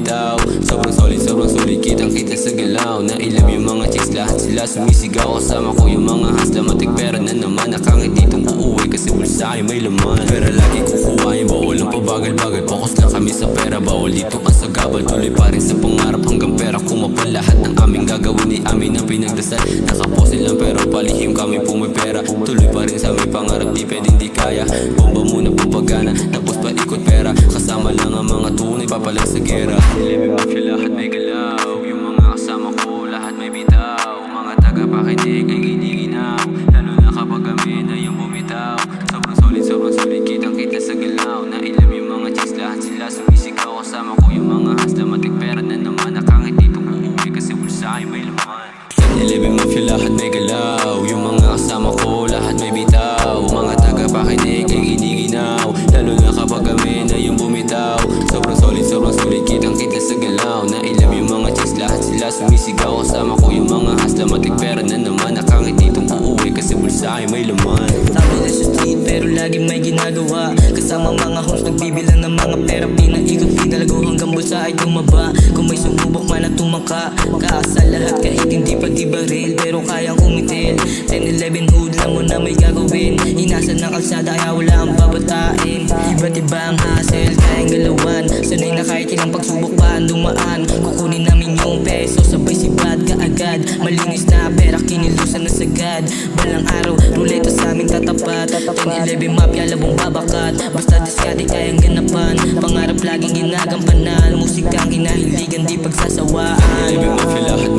bumitaw. Sobrang solid, kitang kita sa galaw. Nailab yung mga chicks, lahat sila sumisigaw. Kasama ko yung mga hasla, matik pera na naman. Nakangit ditong uuwi kasi bulsa ay may laman. Pera lagi kukuhain, bawal ang pabagal-bagal. Focus lang kami sa pera, bawal dito ang sagabal. Tuloy pa rin sa pangarap hanggang pera kumapal. Lahat ng aming gagawin ay amin ang pinagdasal. Nakapose lang pero palihim kami pumipera. Tuloy pa rin sa aming pangarap, di pwedeng di kaya. Bomba muna pagana, tapos paikot pera. Kasama lang ang mga tunay, papalag sa gera. Living mafia, lahat may galaw. Yung mga kasama ko, lahat may bitaw. Mga tagapakinig ay giniginaw, lalo na kapag kami na yung bumitaw. Sobrang solid, kitang kita sa galaw. Nailam yung mga chicks, lahat sila sumisigaw. Kasama ko yung mga hasla, matik pera na naman. Nakangit ditong uuwi kasi bulsa ay may laman. 11 mafia, lahat may galaw. Yung mga kasama ko, lahat may bitaw. Mga tagapakinig ay giniginaw, lalo na kapag kami na yung bumitaw. Sobrang solid, kitang kita sa galaw. Nailam yung mga chicks, lahat sila sumisigaw. Kasama ko yung mga hasla, matik pera na naman. Nakangit ditong uuwi kasi bulsa ay may laman. Tabi na sa street pero lagi may ginagawa. Kasama mga homes nagbibilang ng mga pera. Pinaikot, pinalago hanggang bulsa ay tumaba. Kung may sumubok man at tumangka, kaasa lahat kahit hindi pa di baril, pero kayang kumitil. 10-11 hood lang mo na may gagawin. Inasan ng kalsada kaya wala ang babatain. Iba't iba ang hassle, kayang galawan. Sanay na kahit ilang pagsubok pa ang dumaan. Kukunin namin yung peso, sabay sibat kaagad. Malinis na pera, kinilusan na sagad. Balang araw, ruleta sa amin tatapat. 10-11 mafia, labong babakat. Basta diskarte kayang ganapan. Pangarap laging ginagampanan. Musikang kinahiligan, di pagsasawaan. 11 mafia, lahat